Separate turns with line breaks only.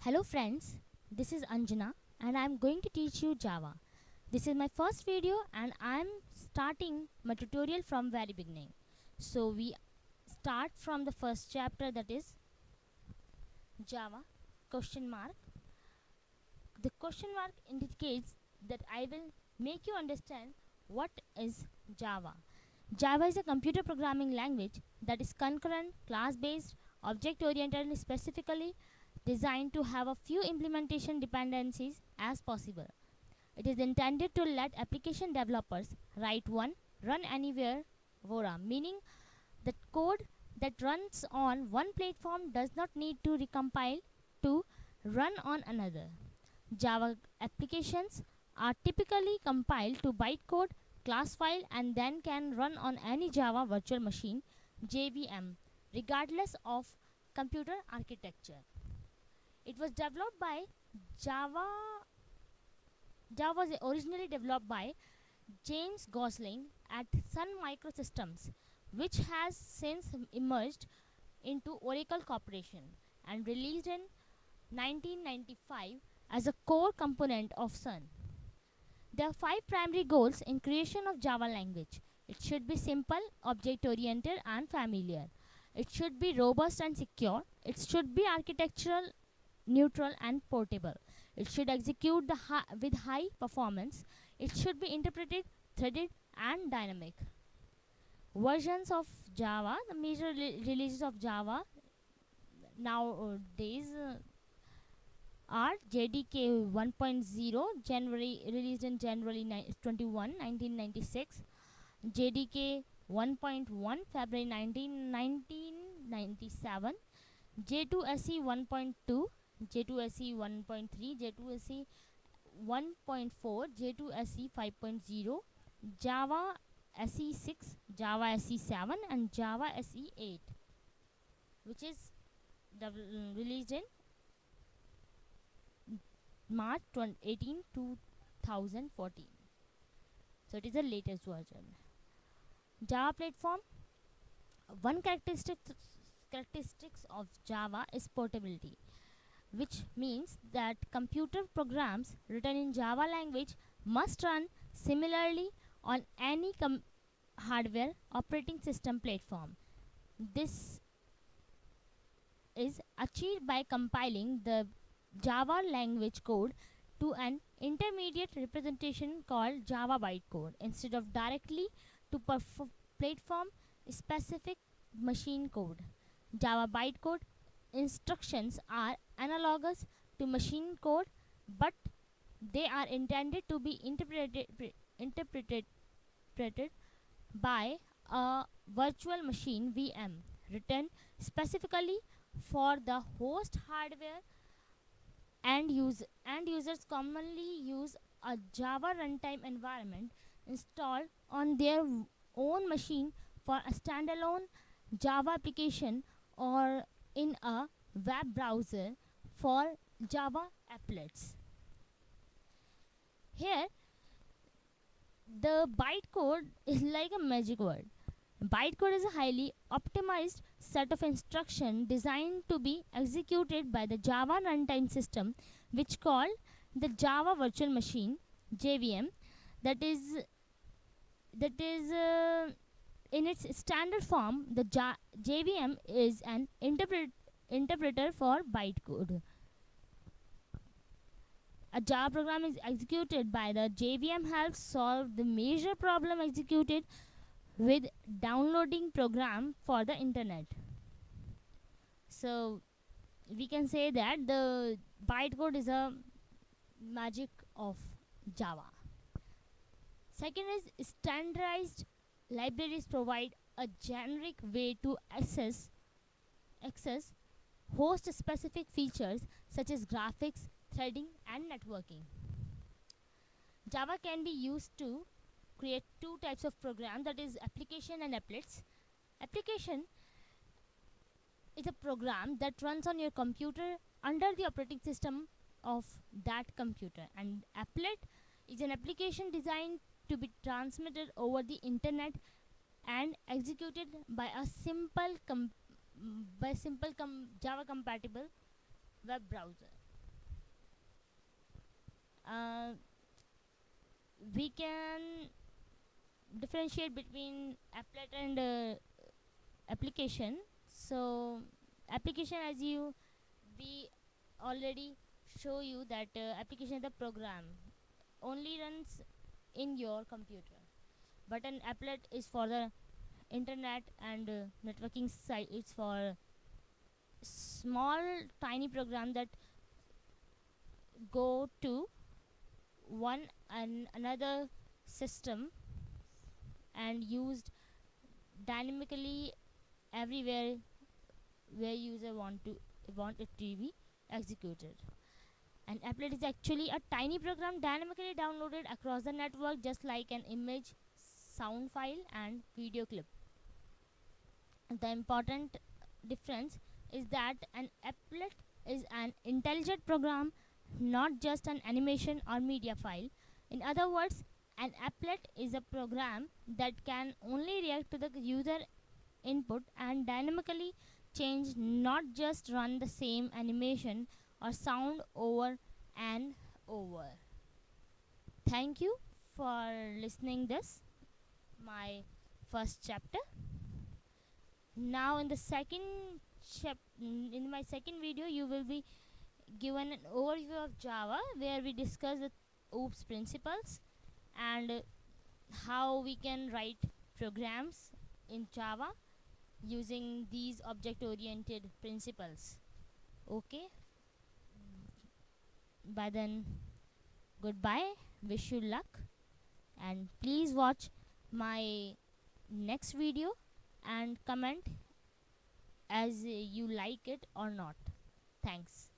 Hello friends, this is Anjana and I am going to teach you Java. This is my first video and I am starting my tutorial from very beginning. So we start from the first chapter, that is Java question mark. The question mark indicates that I will make you understand what is Java. Java is a computer programming language that is concurrent, class based, object oriented, and specifically designed to have a few implementation dependencies as possible. It is intended to let application developers write one, run anywhere, Vora, meaning that code that runs on one platform does not need to recompile to run on another. Java applications are typically compiled to bytecode class file and then can run on any Java virtual machine JVM regardless of computer architecture. It was developed by Java. Java was originally developed by James Gosling at Sun Microsystems, which has since emerged into Oracle Corporation and released in 1995 as a core component of Sun. There are five primary goals in creation of Java language. It should be simple, object-oriented, and familiar. It should be robust and secure. It should be architectural neutral and portable. It should execute with high performance. It should be interpreted, threaded, and dynamic. Versions of Java, the major releases of Java nowadays are JDK 1.0, released in January 21, 1996. JDK 1.1, February 1997. J2SE 1.2, J2SE 1.3, J2SE 1.4, J2SE 5.0, Java SE 6, Java SE 7, and Java SE 8, which is released in March 18, 2014. So it is the latest version. Java platform. One characteristics of Java is portability, which means that computer programs written in Java language must run similarly on any hardware operating system platform. This is achieved by compiling the Java language code to an intermediate representation called Java bytecode instead of directly to platform specific machine code. Java bytecode instructions are analogous to machine code, but they are intended to be interpreted by a virtual machine VM written specifically for the host hardware. And users commonly use a Java runtime environment installed on their own machine for a standalone Java application or in a web browser for Java applets. Here, the bytecode is like a magic word. Bytecode is a highly optimized set of instructions designed to be executed by the Java runtime system, which called the Java Virtual Machine (JVM). That is in its standard form, the JVM is an interpreter for bytecode. A Java program is executed by the JVM helps solve the major problem executed with downloading program for the internet. So we can say that the bytecode is a magic of Java. Second is standardized libraries provide a generic way to access host specific features such as graphics, threading, and networking. Java can be used to create two types of program, that is application and applets. Application is a program that runs on your computer under the operating system of that computer, and applet is an application designed to be transmitted over the internet and executed by a simple Java compatible web browser. uh, we can differentiate between applet and application. So application, as you we already show you that application is the program only runs in your computer, but an applet is for the internet and networking site. It's for small tiny program that go to one and another system and used dynamically everywhere where user want it to be executed. An applet is actually a tiny program dynamically downloaded across the network, just like an image, sound file, and video clip. The important difference is that an applet is an intelligent program, not just an animation or media file. In other words, an applet is a program that can only react to the user input and dynamically change, not just run the same animation or sound over and over. Thank you for listening this my first chapter. Now in my second video you will be given an overview of Java, where we discuss the OOPS principles and how we can write programs in Java using these object oriented principles. Okay, by then, goodbye, wish you luck, and please watch my next video and comment as you like it or not. Thanks.